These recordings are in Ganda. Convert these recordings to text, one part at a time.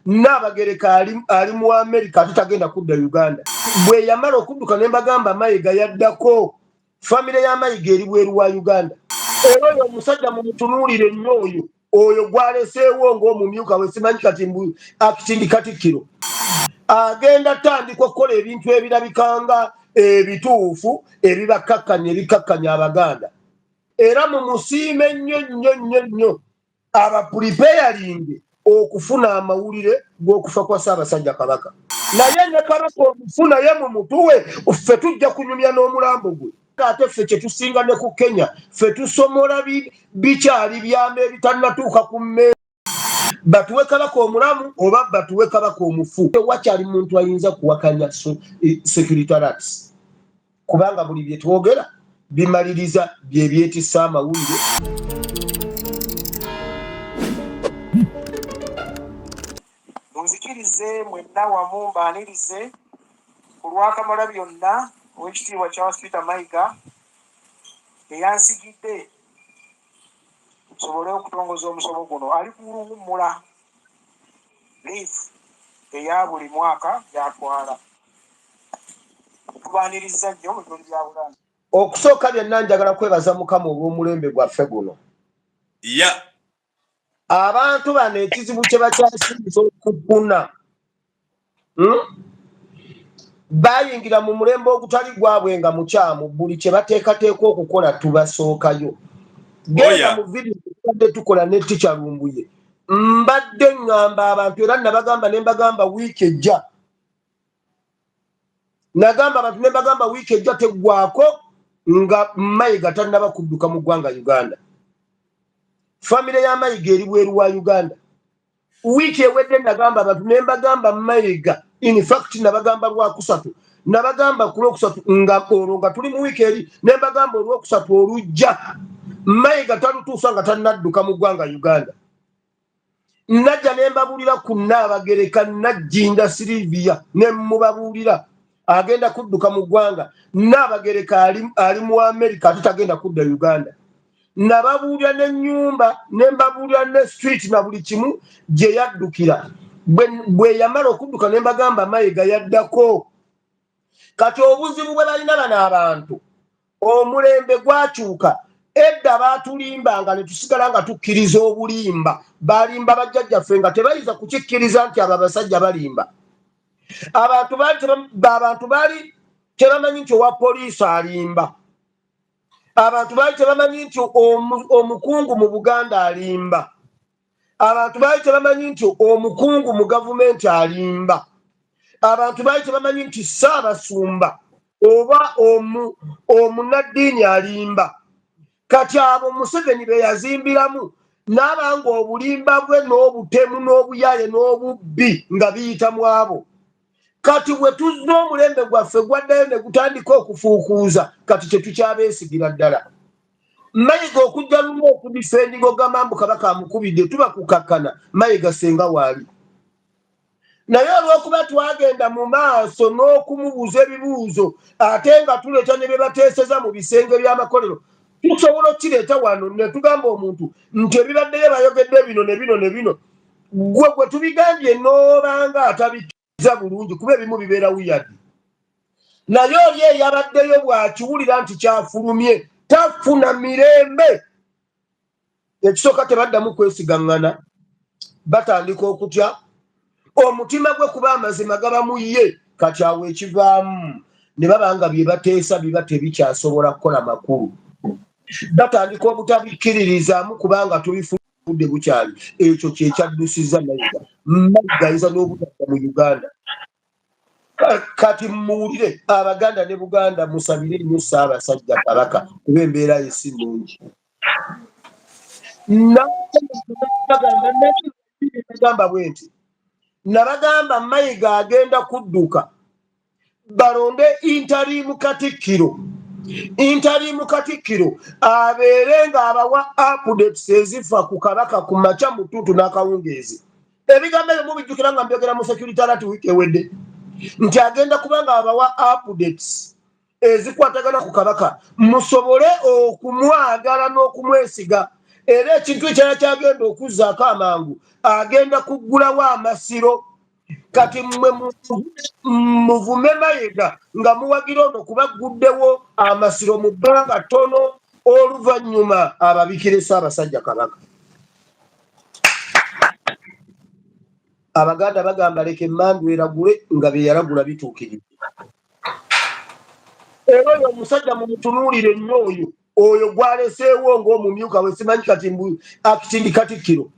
Nabagereka ali mu America tutagenda kudda Uganda. Bwe yamala okudduka ne mbagamba Mayiga yaddako family ya Mayiga eri bweru wa Uganda. Era oyo omusajja mu mutunuulire nnyo oyo gwaleseewo ng'omumyuka we simanyi kati mbu akitindi Katikkiro. Agenda tandika okukola ebintu ebirabikanga ebituufu ebibakkakkanya ebikkakkanya Abaganda. Era mu musiime nnyo abapreparing okufuna amawulire g'okufa kwa Ssaabasajja Kabaka. Naye ne Kabaka omufuna ye mu mutuwe ffe tujja kunyumya n'omulambo gwe. Ate ffe kye tusinga ne ku Kenya ffe tusomola bikyali byama ebitannatuuka ku mmere. Batuwe Kabaka omulamu oba batuwe Kabaka omufu. Wakyali muntu ayinza kuwakanya secretariat kubanga buli bye twogera bimaliriza bye byetissa amawulire. Munzikirize mwenna wamu mbaanirize ku lw'akamala byonna ow'ekitiibwa Charles Peter Mayiga eyansigidde nsobole okutongoza omusomo guno. Ali ku luwummula liifu eya buli mwaka gy'atwala. Tubaaniriza nnyo mu bitundu bya Buganda. Okusooka byonna njagala kwebaza Mukama olw'omulembe gwaffe guno. Abantu bano ekizibu kye bakyasinza okukuna bayingira mu mulembe ogutali gwabwe nga mukyamu buli kye bateekateeka okukola tubasookayo. Genda mu vidiyo tubadde tukola ne Ticha Lumbuye mbadde ngamba abantu era nabagamba ne mbagamba wiiki ejja nagamba abantu ne mbagamba wiiki ejja teggwako nga Mayiga tannaba kudduka mu ggwanga Uganda. Family ya Mayiga eri bweru wa Uganda. Wiiki ewedde nagamba abantu ne mbagamba Mayiga in fact nabagamba lwakusatu nabagamba ku lwokusatu nga olwo nga tuli mu wiiki eri ne mbagamba olwokusatu olujja Mayiga talutuusa nga tannadduka mu ggwanga Uganda. Najja ne mbabuulira ku Nnaabagereka Najjinda Silivia ne mubabuulira agenda kudduka mu ggwanga. Nnaabagereka ali mu America tutagenda kudda Uganda. Nababuulira n'ennyumba ne mbabuulira ne street na buli kimu gye yaddukira. Bwe yamala okudduka ne mbagamba Mayiga yaddako. Kati obuzibu bwe balina bano abantu omulembe gwakyuka. Edda baatulimbanga ne tusigala nga tukkiriza obulimba. Balimba bajjajjaffe nga tebayinza kukikkiriza nti abo abasajja balimba. Abantu baali tebamanyi nti owa poliisi alimba. Abantu baali tebamanyi nti omukungu mu Buganda alimba. Abantu baali tebamanyi nti omukungu mu gavumenti alimba. Abantu baali tebamanyi nti Ssaabasumba oba omunaddiini alimba. Kati abo Museveni be yazimbiramu n'abanga obulimba bwe n'obutemu n'obuyaye n'obubbi nga biyita mu abo. Kati bwe tuzza omulembe gwaffe gwaddayo ne gutandika okufuukuuza kati tetukyabeesigira ddala. Mayiga okujja lumu okudifendinga ogamba mbu Kabaka amukubidde tuba kukakkana Mayiga senga waali. Naye olw'okuba twagenda mu maaso n'okumubuuza ebibuuzo ate nga tuleeta ne bye bateeseza mu bisenge by'amakolero tusobola okireeta wano ne tugamba omuntu nti ebibaddeyo bayogedde bino ne bino ne bino. Gwe tubigambye n'obanga atabikkiriza bulungi kuba ebimu bibeera wiyadi. Naye oli eyabaddeyo bw'akiwulira nti kyafulumye tafuna mirembe. Ekisooka tebaddamu kwesigaŋŋana batandika okutya. Omutima gwe kuba amazima gaba mu ye kati awo ekivaamu ne babanga bye bateesa biba tebikyasobola kukola makulu. Batandika obutabikkiririzaamu kubanga tubifudde bukyali. Ekyo kye kyaddusizza Mayiga. Mayiga ayinza n'obutadda mu Uganda. Kati muwulire Abaganda ne Buganda musabire nnyo Ssaabasajja Kabaka kuba embeera ye si nnungi. Nagamba bwe nti nabagamba Mayiga agenda kudduka balonde interim Katikkiro. Interim Katikkiro abeere ng'abawa updates ezifa ku Kabaka ku makya mutuutu n'akawungeezi. Ebigambo ebyo mubijjukira nga mbyogera mu secretariat wiiki ewedde nti agenda kuba ng'abawa updates ezikwatagana ku Kabaka musobole okumwagala n'okumwesiga era ekintu ekyala kyagenda okuzzaako amangu agenda kuggulawo amasiro kati mmwe muvume Mayiga nga muwagira ono kuba guddewo amasiro mu bbanga ttono oluvannyuma ababikire Ssaabasajja Kabaka. Abaganda bagamba leka emmandu eragule nga be yalagula bituukiridde. Era oyo omusajja mumutunuulire nnyo oyo gwaleseewo ng'omumyuka we simanyi kati akitindi Katikkiro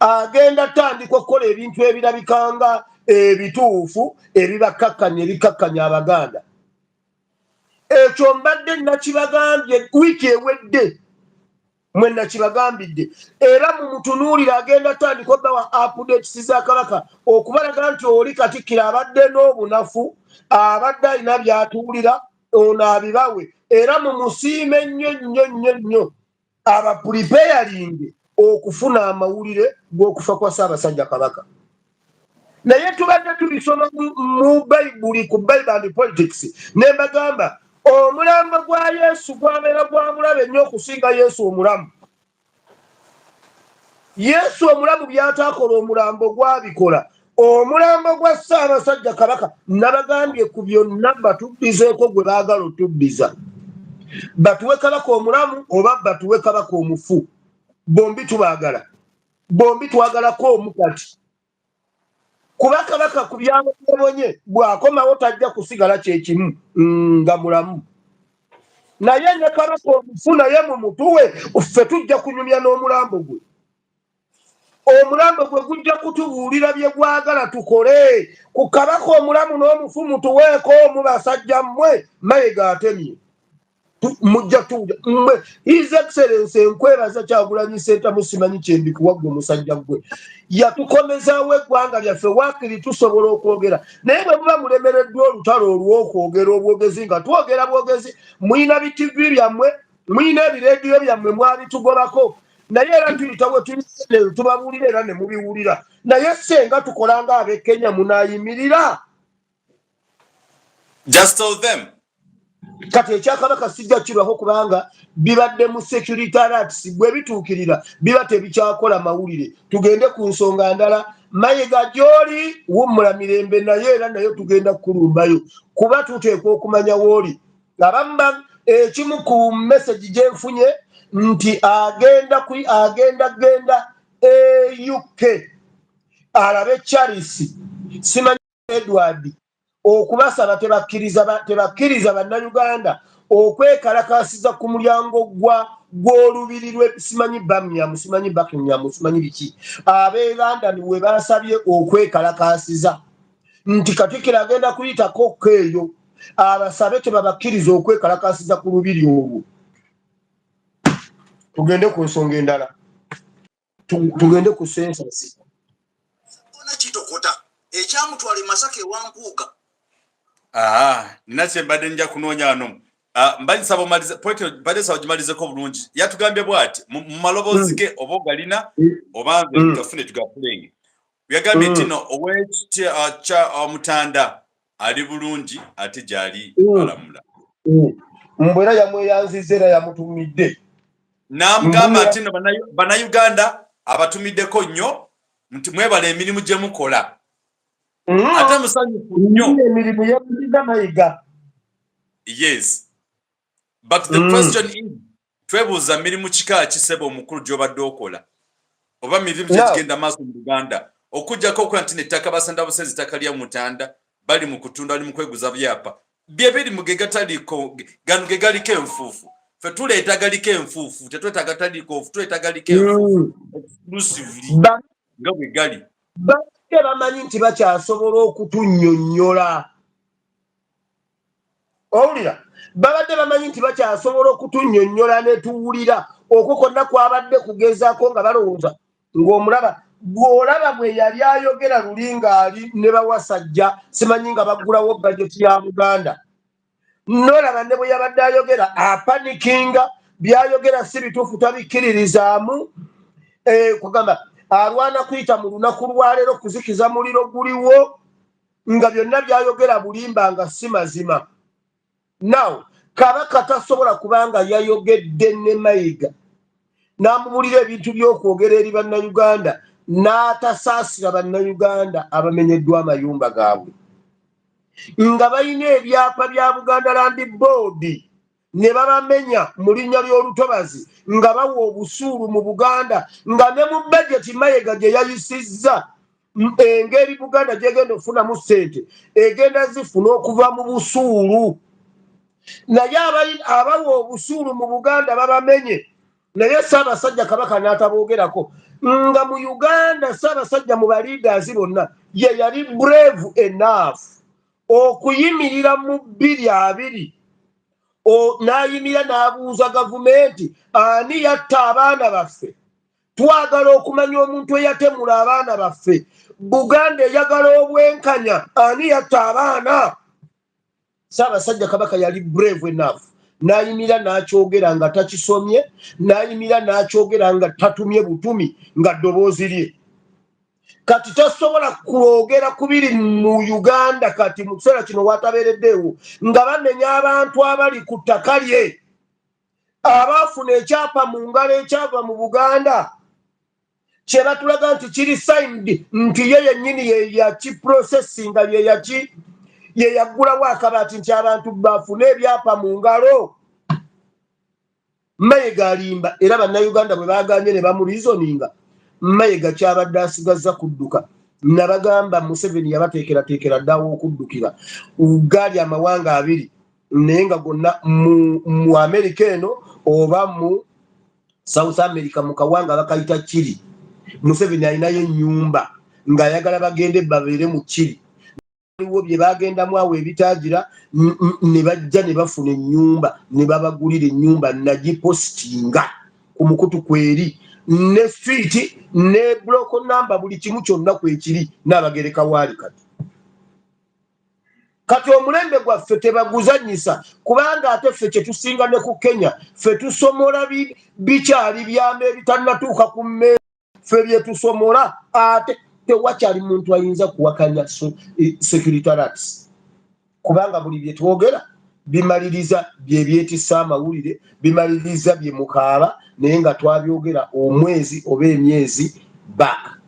agenda tandika okukola ebintu ebirabikanga ebituufu ebibakakkanya Abaganda. Ekyo mbadde nakibagambye wiiki ewedde mwe nakibagambidde era mumutunuulire agenda tandika obbawa updates za Kabaka okubalaga nti oli Katikkiro abadde n'obunafu abadde alina byatuulira ono abibawe era mumusiime nnyo abapreparing okufuna amawulire g'okufa kwa Ssaabasajja Kabaka. Naye tubadde tubisoma mu Bayibuli ku Bible and Politics ne mbagamba omulambo gwa Yesu gwabeera gwa mulabe nnyo okusinga Yesu omulamu. Yesu omulamu by'ataakola omulambo gwabikola. Omulambo gwa Ssaabasajja Kabaka nabagambye ku byonna batuddizeeko gwe baagala otuddiza. Batuwe Kabaka omulamu oba batuwe Kabaka omufu. Bombi tubaagala. Bombi twagalako omu kati. Kuba Kabaka ku byamubonye bw'akomawo tajja kusigala kyekimu nga mulamu. Naye ne Kabaka omufu naye mumutuwe ffe tujja kunyumya n'omulambo gwe. Omulambo gwe gujja kutubuulira bye gwagala tukole. Ku Kabaka omulamu n'omufu mutuweeko mu basajja mmwe Mayiga atemye. Mujja tuja mmwe His Excellency enkwebaza Kyagulanyi Ssentamu simanyi kyembikuwa gwe musajja gwe. Yatukomezaawo eggwanga lyaffe waakiri tusobola okwogera. Naye bwe muba mulemereddwa olutalo olw'okwogera obwogezi nga twogera bwogezi muyina bitivi byammwe muyina ebireediyo byammwe mwabitugobako. Naye era tuyitawo tubabuulira era ne mubiwulira. Naye senga tukolanga ab'e Kenya munaayimirira. Just tell them. Kati ekyakabaka sijja kirwako kubanga bibadde mu security alerts bwe bituukirira biba tebikyakola mawulire. Tugende ku nsonga ndala. Mayiga gy'oli wummula mirembe naye era nayo tugenda kulumbayo kuba tuteekwa okumanya w'oli. Abamba ekimu ku message gye nfunye nti agenda UK alabe Charles simanyi Edward okubasaba tebakkiriza bannayuganda okwekalakasiza ku mulyango gw'olubiri lwe simanyi Birmingham simanyi Buckingham simanyi biki ab'e London we basabye okwekalakasiza nti Katikkiro agenda kuyitako eyo abasabe tebabakkiriza okwekalakasiza ku lubiri olwo. Tugende ku nsonga endala. Tugende ku census. Ona kitokota ekyamutwala Masaka ewampuuga. Nina kye mbadde nja kunoonya wano. Mbalisaba omalize pointi badde sawa gimalizeko bulungi. Yatugambye bw'ati mu maloboozi ge oba ogalina oba nze tufune tugapulenge. Yagambye nti no owekitya Mutanda ali bulungi ate gyali alamula. Mbwera yamweyanziza era yamutumidde. Namugamba ati no bannayuganda abatumiddeko nnyo nti mwebala emirimu gye mukola. Ate musanyufu nnyo emirimu yabuliza Mayiga. Yes. But the question is, twebuuza mirimu kika kisebo omukulu gy'obadde okola. Oba mirimu gye kigenda maaso mu Uganda. Okujjako okukola nti n'ettaka basanda busezi ttaka lya Mutanda bali mu kutunda bali mu kweguza byapa. Bye biri mu ge gataliko gano ge galiko enfuufu. Ffe tuleeta galiko enfuufu tetwetaaga taliko tuleeta galiko enfuufu exclusively nga bwe gali. Babadde bamanyi nti bakyasobola okutunnyonnyola. Owulira babadde bamanyi nti bakyasobola okutunnyonnyola ne tuwulira okwo konna kwabadde kugezaako nga balowooza ng'omulaba bw'olaba bwe yali ayogera luli ng'ali ne bawasajja simanyi nga baggulawo bajeti ya Buganda. N'olaba ne bwe yabadde ayogera apanikinga byayogera si bituufu tabikkiririzaamu kugamba alwana kuyita mu lunaku lwaleero kuzikiza muliro guliwo nga byonna byayogera bulimba nga si mazima. Now Kabaka tasobola kubanga yayogedde ne Mayiga n'amubulira ebintu by'okwogera eri bannayuganda n'atasaasira bannayuganda abamenyeddwa amayumba gaabwe nga balina ebyapa bya Buganda Land Board ne babamenya mu linnya ly'olutobazi nga bawa obusuulu mu Buganda nga ne mu bajeti Mayiga gye yayisizza engeri Buganda gyegenda okufunamu ssente egenda zifuna okuva mu busuulu naye abawa obusuulu mu Buganda babamenye naye Ssaabasajja Kabaka n'ataboogerako nga mu Uganda Ssaabasajja mu baliiders bonna ye yali brave enough okuyimirira mu 2020 n'ayimira n'abuuza gavumenti ani yatta abaana baffe twagala okumanya omuntu eyatemula abaana baffe Buganda eyagala obwenkanya ani yatta abaana Ssaabasajja Kabaka yali brave enough n'ayimira n'akyogera nga takisomye n'ayimira n'akyogera nga tatumye butumi nga ddoboozi lye kati tasobola kwogera kubiri mu Uganda kati mu kiseera kino watabeereddeewo nga bamenya abantu abali ku ttaka lye abaafuna ekyapa mu ngalo ekyava mu Buganda kye batulaga nti kiri signed nti ye yennyini ye yakiprocesinga ye yaggulawo akabaati nti abantu bafune ebyapa mu ngalo Mayiga alimba era bannayuganda bwe baaganye ne bamuliizoninga Mayiga kyabadde asigazza kudduka nabagamba Museveni yabateekerateekera ddawo okuddukira gaali amawanga abiri naye nga gonna mu Amerika eno oba mu South America mu kawanga bakayita Chile Museveni alinayo ennyumba ng'ayagala bagende babeere mu Chile waliwo bye bagendamu awo ebitaagira ne bajja ne bafuna ennyumba ne babagulira ennyumba nagipostinga ku mukutu kweri ne street ne block number buli kimu kyonna kwekiri n'abagereka waali kati omulembe gwaffe tebaguzanyisa kubanga ate ffe kye tusinga ne ku Kenya ffe tusomola bikyali byama ebitannatuuka ku mmere ffe bye tusomola ate tewakyali muntu ayinza kuwakanya Secretariats kubanga buli bye twogera bimaliriza bye byetisa amawulire bimaliriza bye mukaaba naye nga twabyogera omwezi oba emyezi back